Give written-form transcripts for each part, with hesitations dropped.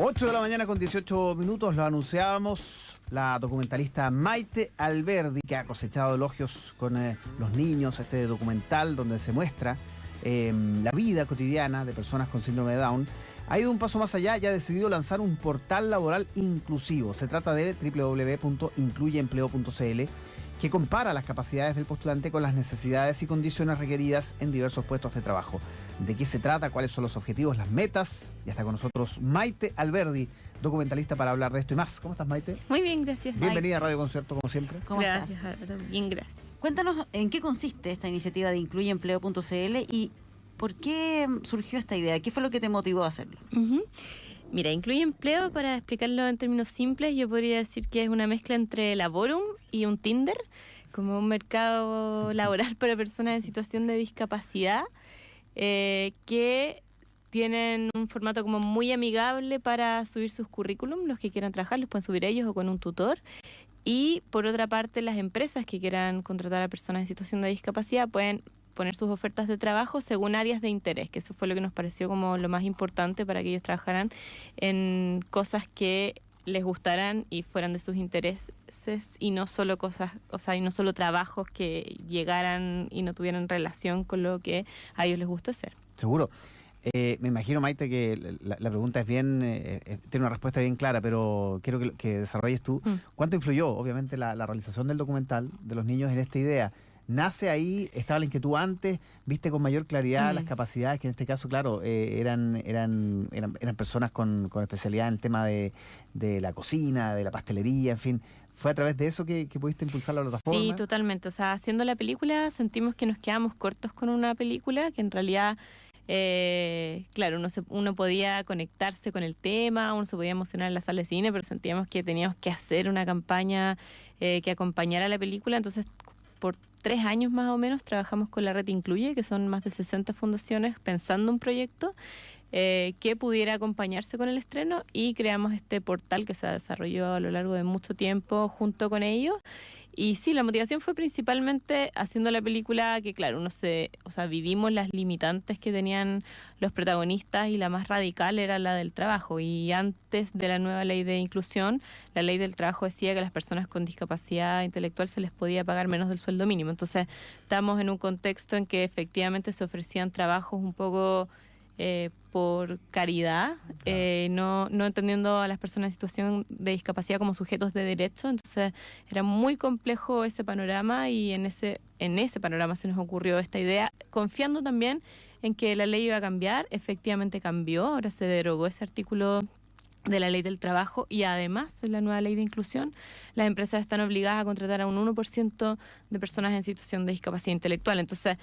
8 de la mañana con 18 minutos, lo anunciábamos, la documentalista Maite Alberdi, que ha cosechado elogios con los niños, este documental donde se muestra la vida cotidiana de personas con síndrome de Down, ha ido un paso más allá y ha decidido lanzar un portal laboral inclusivo. Se trata de www.incluyeempleo.cl, que compara las capacidades del postulante con las necesidades y condiciones requeridas en diversos puestos de trabajo. ¿De qué se trata? ¿Cuáles son los objetivos, las metas? Y está con nosotros Maite Alberdi, documentalista, para hablar de esto y más. ¿Cómo estás, Maite? Muy bien, gracias. Bienvenida a Radio Concierto, como siempre. ¿Cómo Gracias, estás? bien, gracias. Cuéntanos en qué consiste esta iniciativa de incluyeempleo.cl y por qué surgió esta idea. ¿Qué fue lo que te motivó a hacerlo? Mira, Incluye Empleo, para explicarlo en términos simples, yo podría decir que es una mezcla entre Laborum y un Tinder, como un mercado laboral para personas en situación de discapacidad, que tienen un formato como muy amigable para subir sus currículum. Los que quieran trabajar los pueden subir ellos o con un tutor. Y por otra parte, las empresas que quieran contratar a personas en situación de discapacidad pueden poner sus ofertas de trabajo según áreas de interés, que eso fue lo que nos pareció como lo más importante para que ellos trabajaran en cosas que les gustaran y fueran de sus intereses, y no solo cosas, o sea, y no solo trabajos que llegaran y no tuvieran relación con lo que a ellos les gusta hacer. Seguro. Me imagino, Maite, que la pregunta es bien, tiene una respuesta bien clara, pero quiero que desarrolles tú. ¿Cuánto influyó, obviamente, la realización del documental de los niños en esta idea? ¿Nace ahí? ¿Estaba la inquietud antes? ¿Viste con mayor claridad las capacidades, que en este caso, claro, eran personas con especialidad en el tema de la cocina, de la pastelería, en fin? ¿Fue a través de eso que pudiste impulsar la plataforma? Sí, totalmente. O sea, haciendo la película sentimos que nos quedamos cortos con una película, que en realidad, claro, uno podía conectarse con el tema, uno se podía emocionar en la sala de cine, pero sentíamos que teníamos que hacer una campaña que acompañara a la película. Entonces, por 3 años más o menos trabajamos con la red Incluye, que son más de 60 fundaciones pensando un proyecto que pudiera acompañarse con el estreno, y creamos este portal que se desarrolló a lo largo de mucho tiempo junto con ellos. Y sí, la motivación fue principalmente haciendo la película, que claro, vivimos las limitantes que tenían los protagonistas, y la más radical era la del trabajo. Y antes de la nueva ley de inclusión, la ley del trabajo decía que a las personas con discapacidad intelectual se les podía pagar menos del sueldo mínimo. Entonces, estamos en un contexto en que efectivamente se ofrecían trabajos un poco por caridad, no entendiendo a las personas en situación de discapacidad como sujetos de derecho. Entonces era muy complejo ese panorama, y en ese panorama se nos ocurrió esta idea, confiando también en que la ley iba a cambiar. Efectivamente cambió, ahora se derogó ese artículo de la ley del trabajo, y además en la nueva ley de inclusión las empresas están obligadas a contratar a un 1% de personas en situación de discapacidad intelectual. Entonces,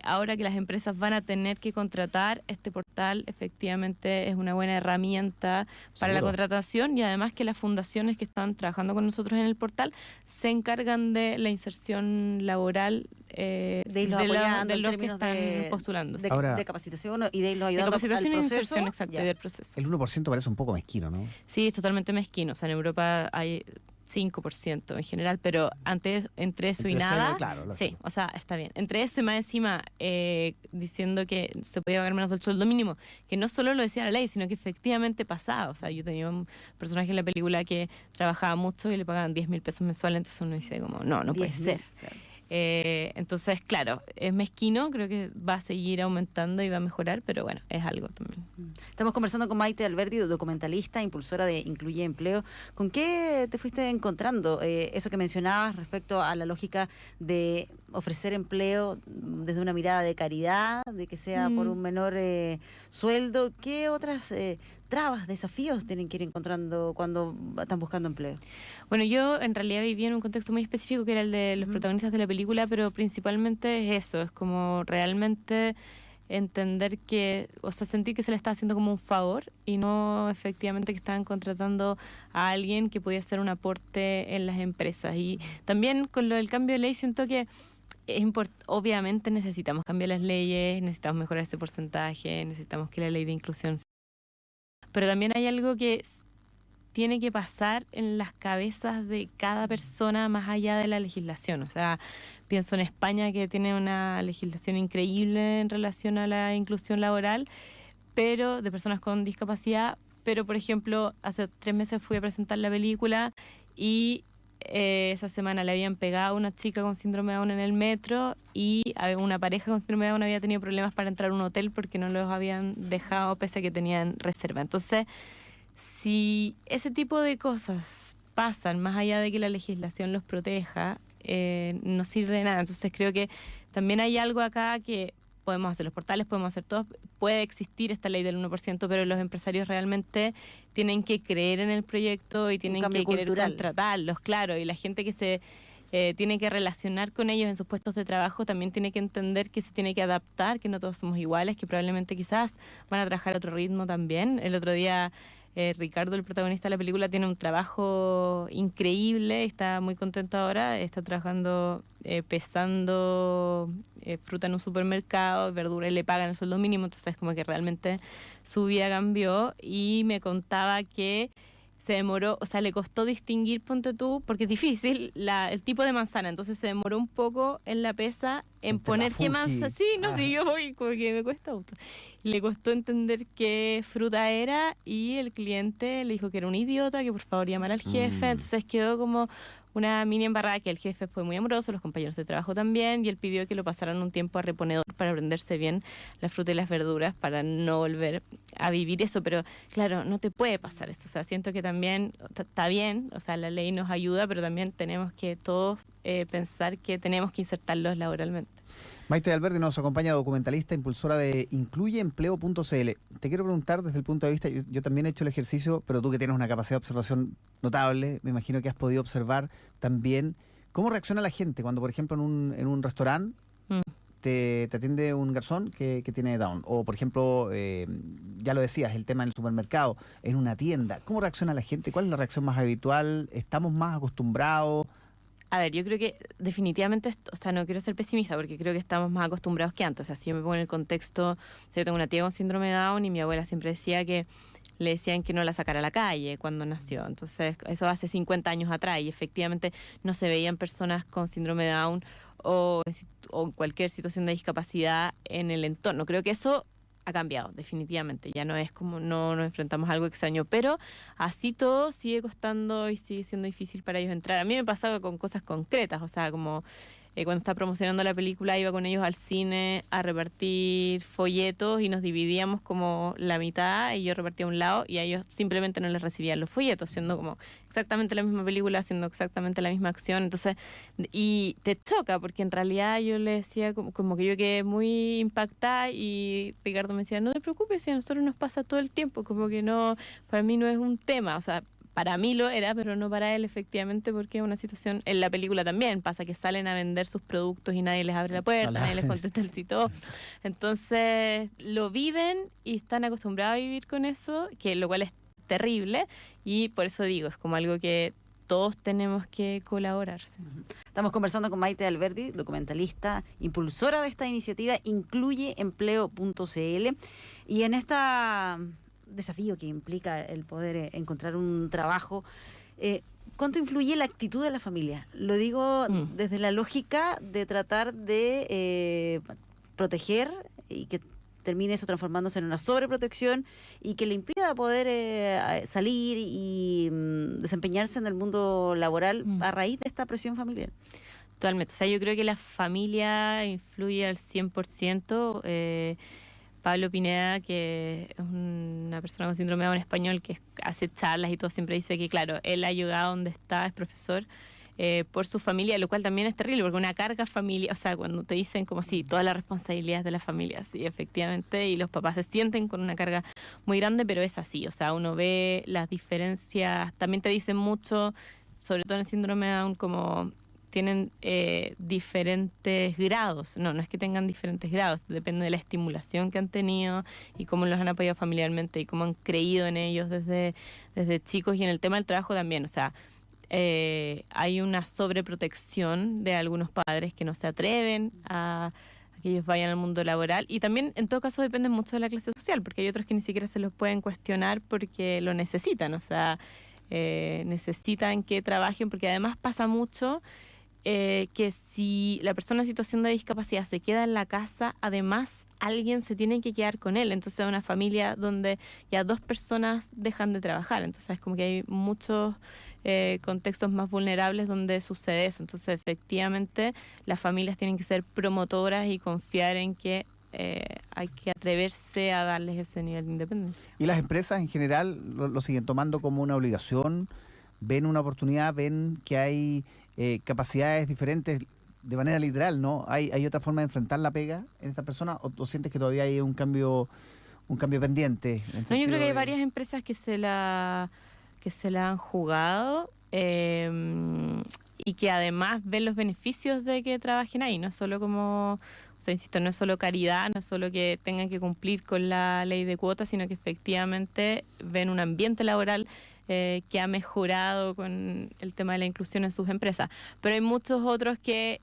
ahora que las empresas van a tener que contratar, este portal efectivamente es una buena herramienta para la contratación, y además que las fundaciones que están trabajando con nosotros en el portal se encargan de la inserción laboral de los que están postulando. De capacitación y de irlos ayudando al proceso. De capacitación e inserción, exacto, y del proceso. El 1% parece un poco mezquino, ¿no? Sí, es totalmente mezquino. O sea, en Europa hay 5% en general, pero entre eso y nada, claro, sí, o sea, está bien. Entre eso y más encima diciendo que se podía pagar menos del sueldo mínimo, que no solo lo decía la ley, sino que efectivamente pasaba. O sea, yo tenía un personaje en la película que trabajaba mucho y le pagaban 10.000 pesos mensuales, entonces uno dice como, no puede ser. Claro. Entonces, claro, es mezquino, creo que va a seguir aumentando y va a mejorar, pero bueno, es algo también. Estamos conversando con Maite Alberdi, documentalista, impulsora de Incluye Empleo. ¿Con qué te fuiste encontrando eso que mencionabas respecto a la lógica de ofrecer empleo desde una mirada de caridad, de que sea por un menor sueldo? ¿Qué otras trabas, desafíos tienen que ir encontrando cuando están buscando empleo? Bueno, yo en realidad vivía en un contexto muy específico, que era el de los protagonistas de la película, pero principalmente es eso, es como realmente entender que, o sea, sentir que se le está haciendo como un favor, y no efectivamente que estaban contratando a alguien que podía hacer un aporte en las empresas. Y también con lo del cambio de ley siento que obviamente necesitamos cambiar las leyes, necesitamos mejorar ese porcentaje, necesitamos que la ley de inclusión, pero también hay algo que tiene que pasar en las cabezas de cada persona más allá de la legislación. O sea, pienso en España, que tiene una legislación increíble en relación a la inclusión laboral, pero de personas con discapacidad, pero por ejemplo, hace 3 meses fui a presentar la película y esa semana le habían pegado a una chica con síndrome de Down en el metro y una pareja con síndrome de Down había tenido problemas para entrar a un hotel porque no los habían dejado pese a que tenían reserva. Entonces, si ese tipo de cosas pasan más allá de que la legislación los proteja, no sirve de nada. Entonces creo que también hay algo acá que podemos hacer los portales, podemos hacer todo, puede existir esta ley del 1%, pero los empresarios realmente tienen que creer en el proyecto y tienen que querer contratarlos, claro, y la gente que se tiene que relacionar con ellos en sus puestos de trabajo también tiene que entender que se tiene que adaptar, que no todos somos iguales, que probablemente quizás van a trabajar a otro ritmo también. El otro día Ricardo, el protagonista de la película, tiene un trabajo increíble, está muy contento ahora, está trabajando pesando fruta en un supermercado, verdura, y le pagan el sueldo mínimo, entonces como que realmente su vida cambió y me contaba que se demoró, o sea, le costó distinguir, ponte tú, porque es difícil, el tipo de manzana, entonces se demoró un poco en la pesa en poner qué manzana, sí, no sé, yo voy, como que me cuesta mucho. Le costó entender qué fruta era y el cliente le dijo que era un idiota, que por favor llamara al jefe, entonces quedó como una mini embarrada, que el jefe fue muy amoroso, los compañeros de trabajo también, y él pidió que lo pasaran un tiempo a reponedor para aprenderse bien la fruta y las verduras para no volver a vivir eso, pero claro, no te puede pasar eso, o sea, siento que también está bien, o sea, la ley nos ayuda, pero también tenemos que todos pensar que tenemos que insertarlos laboralmente. Maite Alberdi nos acompaña, documentalista, impulsora de incluyeempleo.cl. Te quiero preguntar desde el punto de vista, yo también he hecho el ejercicio, pero tú que tienes una capacidad de observación notable, me imagino que has podido observar también cómo reacciona la gente cuando, por ejemplo, en un restaurante te atiende un garzón que tiene Down. O, por ejemplo, ya lo decías, el tema en el supermercado, en una tienda. ¿Cómo reacciona la gente? ¿Cuál es la reacción más habitual? ¿Estamos más acostumbrados? A ver, yo creo que definitivamente, o sea, no quiero ser pesimista porque creo que estamos más acostumbrados que antes. O sea, si yo me pongo en el contexto, yo tengo una tía con síndrome de Down y mi abuela siempre decía que le decían que no la sacara a la calle cuando nació. Entonces, eso hace 50 años atrás y efectivamente no se veían personas con síndrome de Down o en cualquier situación de discapacidad en el entorno. Creo que eso ha cambiado, definitivamente. Ya no es como no nos enfrentamos a algo extraño, pero así todo sigue costando y sigue siendo difícil para ellos entrar. A mí me pasaba con cosas concretas, o sea, como cuando estaba promocionando la película iba con ellos al cine a repartir folletos y nos dividíamos como la mitad y yo repartía un lado y a ellos simplemente no les recibían los folletos, siendo como exactamente la misma película, haciendo exactamente la misma acción. Entonces, y te choca porque en realidad yo le decía como que yo quedé muy impactada y Ricardo me decía, no te preocupes, si a nosotros nos pasa todo el tiempo, como que no, para mí no es un tema, o sea, para mí lo era, pero no para él, efectivamente, porque es una situación, en la película también pasa que salen a vender sus productos y nadie les abre la puerta, nadie les contesta el sitio. Entonces, lo viven y están acostumbrados a vivir con eso, que lo cual es terrible, y por eso digo, es como algo que todos tenemos que colaborar. Estamos conversando con Maite Alberdi, documentalista, impulsora de esta iniciativa incluyeempleo.cl, y en esta desafío que implica el poder encontrar un trabajo, ¿cuánto influye la actitud de la familia? Lo digo desde la lógica de tratar de proteger y que termine eso transformándose en una sobreprotección y que le impida poder salir y desempeñarse en el mundo laboral a raíz de esta presión familiar. Totalmente. O sea, yo creo que la familia influye al 100%. Pablo Pineda, que es una persona con síndrome de Down español que hace charlas y todo, siempre dice que, claro, él ha llegado donde está, es profesor, por su familia, lo cual también es terrible, porque una carga familiar, o sea, cuando te dicen como si todas las responsabilidades de la familia, sí, efectivamente, y los papás se sienten con una carga muy grande, pero es así, o sea, uno ve las diferencias, también te dicen mucho, sobre todo en el síndrome de Down, como tienen diferentes grados. No es que tengan diferentes grados, depende de la estimulación que han tenido y cómo los han apoyado familiarmente y cómo han creído en ellos desde chicos, y en el tema del trabajo también, o sea, hay una sobreprotección de algunos padres que no se atreven a que ellos vayan al mundo laboral, y también en todo caso depende mucho de la clase social, porque hay otros que ni siquiera se los pueden cuestionar porque lo necesitan, o sea, necesitan que trabajen, porque además pasa mucho que si la persona en situación de discapacidad se queda en la casa, además alguien se tiene que quedar con él. Entonces es una familia donde ya 2 personas dejan de trabajar. Entonces es como que hay muchos contextos más vulnerables donde sucede eso. Entonces efectivamente las familias tienen que ser promotoras y confiar en que hay que atreverse a darles ese nivel de independencia. ¿Y las empresas en general lo siguen tomando como una obligación? ¿Ven una oportunidad? ¿Ven que hay capacidades diferentes de manera literal, ¿no? ¿Hay otra forma de enfrentar la pega en esta persona? ¿O sientes que todavía hay un cambio pendiente? No, yo creo que hay varias empresas que se la han jugado y que además ven los beneficios de que trabajen ahí, no solo como, o sea, insisto, no es solo caridad, no es solo que tengan que cumplir con la ley de cuotas, sino que efectivamente ven un ambiente laboral que ha mejorado con el tema de la inclusión en sus empresas. Pero hay muchos otros que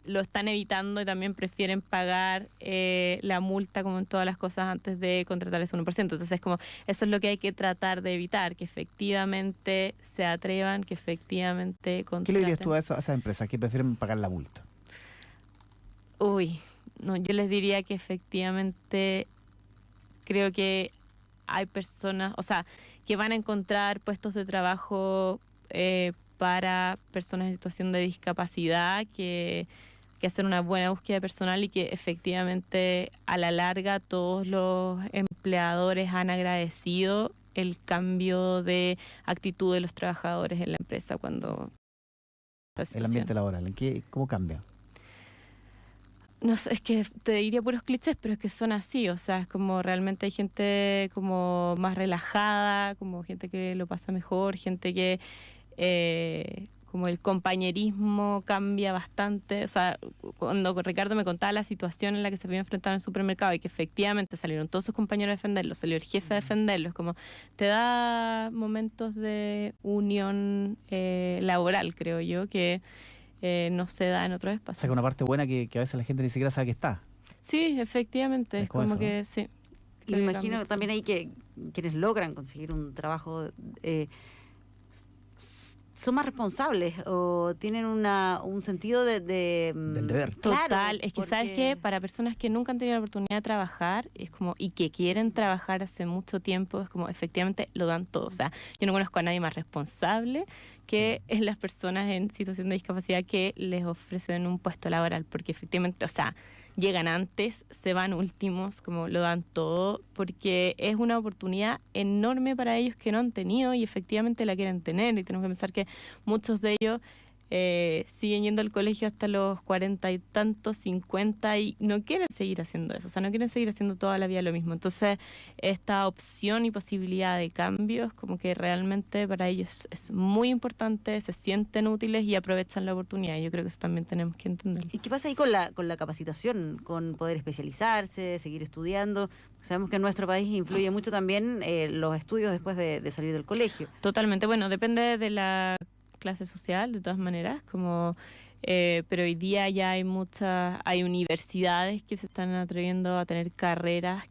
lo están evitando y también prefieren pagar la multa, como en todas las cosas, antes de contratar ese 1%. Entonces, como eso es lo que hay que tratar de evitar, que efectivamente se atrevan, que efectivamente contraten. ¿Qué le dirías tú a esas empresas que prefieren pagar la multa? Uy, no, yo les diría que efectivamente creo que hay personas, o sea, que van a encontrar puestos de trabajo para personas en situación de discapacidad, que hacen una buena búsqueda personal y que efectivamente a la larga todos los empleadores han agradecido el cambio de actitud de los trabajadores en la empresa cuando... El ambiente laboral, ¿cómo cambia? No sé, es que te diría puros clichés, pero es que son así, o sea, es como realmente hay gente como más relajada, como gente que lo pasa mejor, gente que como el compañerismo cambia bastante. O sea, cuando Ricardo me contaba la situación en la que se había enfrentado en el supermercado y que efectivamente salieron todos sus compañeros a defenderlo, salió el jefe a defenderlo, es como te da momentos de unión laboral, creo yo, que no se da en otros espacios. Saca una parte buena que a veces la gente ni siquiera sabe que está. Sí, efectivamente, es como eso, que ¿no? sí. Y me imagino también ahí que quienes logran conseguir un trabajo son más responsables o tienen un sentido del deber. Total, Claro, es que sabes que para personas que nunca han tenido la oportunidad de trabajar es como y que quieren trabajar hace mucho tiempo, es como efectivamente lo dan todo. O sea, yo no conozco a nadie más responsable que en las personas en situación de discapacidad que les ofrecen un puesto laboral, porque efectivamente, o sea, llegan antes, se van últimos, como lo dan todo, porque es una oportunidad enorme para ellos que no han tenido y efectivamente la quieren tener. Y tenemos que pensar que muchos de ellos siguen yendo al colegio hasta los 40 y tantos, 50 y no quieren seguir haciendo eso, o sea, no quieren seguir haciendo toda la vida lo mismo. Entonces, esta opción y posibilidad de cambios, como que realmente para ellos es muy importante, se sienten útiles y aprovechan la oportunidad. Yo creo que eso también tenemos que entenderlo. ¿Y qué pasa ahí con la capacitación, con poder especializarse, seguir estudiando? Sabemos que en nuestro país influye mucho también los estudios después de salir del colegio. Totalmente, bueno, depende de la clase social, de todas maneras, como pero hoy día ya hay universidades que se están atreviendo a tener carreras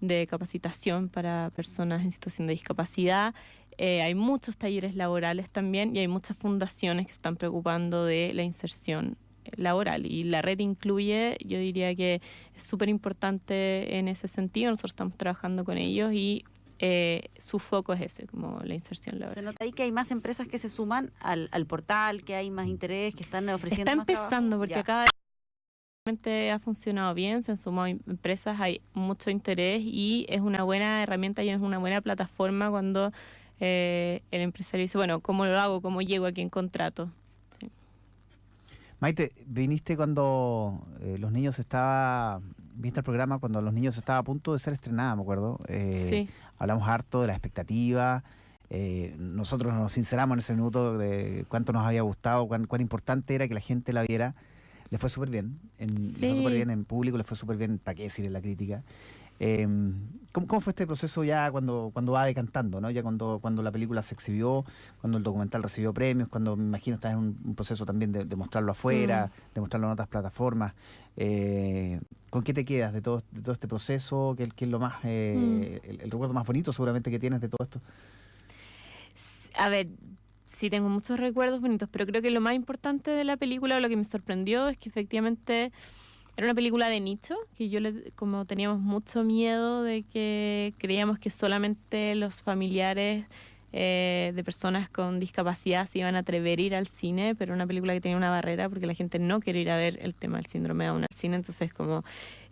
de capacitación para personas en situación de discapacidad. Hay muchos talleres laborales también y hay muchas fundaciones que se están preocupando de la inserción laboral, y la red incluye, yo diría que es súper importante en ese sentido. Nosotros estamos trabajando con ellos y su foco es ese, como la inserción laboral. Se nota ahí que hay más empresas que se suman al portal, que hay más interés, que están ofreciendo Está más empezando trabajo. porque Ya. acá realmente ha funcionado bien, se han sumado empresas, hay mucho interés y es una buena herramienta y es una buena plataforma cuando el empresario dice, bueno, ¿cómo lo hago? ¿Cómo llego a quien contrato? Sí. Maite, viniste cuando viste el programa cuando Los Niños estaba a punto de ser estrenada, me acuerdo. Sí. Hablamos harto de la expectativa. Nosotros nos sinceramos en ese minuto de cuánto nos había gustado, cuán importante era que la gente la viera. Le fue súper bien. Le fue súper bien en público, le fue súper bien, para qué decir, en la crítica. ¿Cómo fue este proceso ya cuando va decantando, ¿no? Ya cuando la película se exhibió, cuando el documental recibió premios, cuando me imagino estás en un proceso también de mostrarlo afuera, de mostrarlo en otras plataformas? ¿Con qué te quedas de todo este proceso? ¿Qué es lo más el recuerdo más bonito seguramente que tienes de todo esto? A ver, sí tengo muchos recuerdos bonitos, pero creo que lo más importante de la película, o lo que me sorprendió, es que efectivamente era una película de nicho, que como teníamos mucho miedo de que creíamos que solamente los familiares de personas con discapacidad se iban a atrever a ir al cine, pero una película que tenía una barrera porque la gente no quiere ir a ver el tema del síndrome de Down al cine, entonces como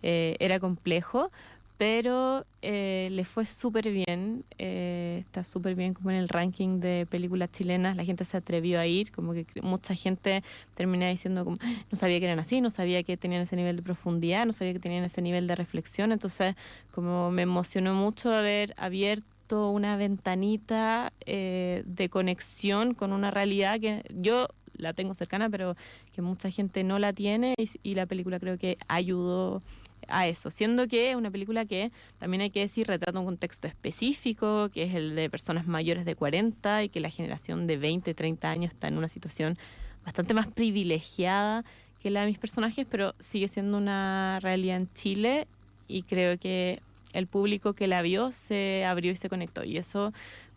era complejo, pero le fue súper bien, está súper bien como en el ranking de películas chilenas, la gente se atrevió a ir, como que mucha gente termina diciendo como, no sabía que eran así, no sabía que tenían ese nivel de profundidad, no sabía que tenían ese nivel de reflexión, entonces como me emocionó mucho haber abierto una ventanita de conexión con una realidad que yo la tengo cercana, pero que mucha gente no la tiene, y la película creo que ayudó a eso, siendo que es una película que también hay que decir retrata un contexto específico, que es el de personas mayores de 40 y que la generación de 20, 30 años está en una situación bastante más privilegiada que la de mis personajes, pero sigue siendo una realidad en Chile, y creo que el público que la vio se abrió y se conectó, y eso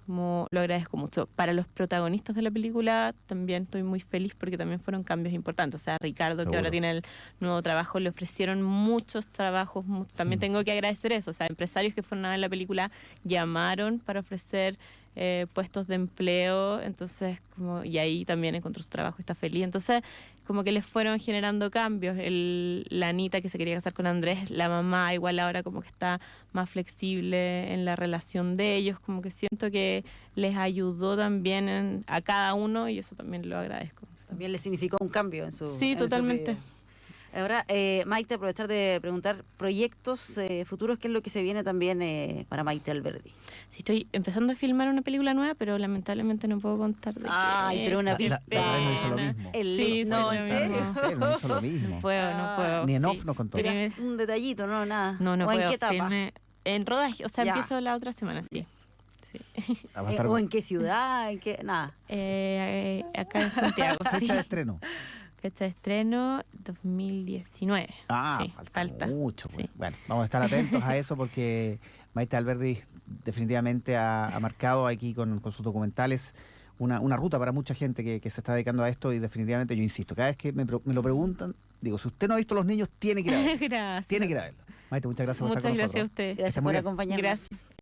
como lo agradezco mucho. Para los protagonistas de la película también estoy muy feliz porque también fueron cambios importantes. O sea, Ricardo, Seguro. que ahora tiene el nuevo trabajo, le ofrecieron muchos trabajos. También tengo que agradecer eso. O sea, empresarios que fueron a ver la película llamaron para ofrecer puestos de empleo. Entonces, y ahí también encontró su trabajo y está feliz. Entonces, como que les fueron generando cambios. La Anita que se quería casar con Andrés, la mamá igual ahora como que está más flexible en la relación de ellos, como que siento que les ayudó también a cada uno, y eso también lo agradezco. También le significó un cambio en su Sí, en su totalmente. vida. Ahora, Maite, aprovechar de preguntar proyectos futuros, ¿qué es lo que se viene también para Maite Alberdi? Sí, estoy empezando a filmar una película nueva, pero lamentablemente no puedo contar de Ay, qué pero una es. pista. La otra vez no hizo lo mismo. Sí, No, sí, ¿en lo serio? mismo. Sí, no hizo lo mismo. No puedo. Ni en sí. off nos contó. Pero Primer- un detallito, ¿no? Nada. No ¿O puedo. en qué etapa? En rodaje, o sea, Ya. empiezo la otra semana, sí. Va a estar ¿O en qué ciudad? ¿En qué? Nada. Acá en Santiago, sí. fecha de estreno. Fecha de estreno 2019. Ah, Sí, falta mucho. sí. Bueno, vamos a estar atentos a eso porque Maite Alberdi definitivamente ha marcado aquí con sus documentales una ruta para mucha gente que se está dedicando a esto, y definitivamente yo insisto, cada vez que me lo preguntan, digo, si usted no ha visto Los Niños, tiene que ir a verlo. Gracias. Tiene que ir a verlo. Maite, muchas gracias por estar Muchas con gracias a nosotros. usted. Gracias muy por bien. acompañarnos. Gracias.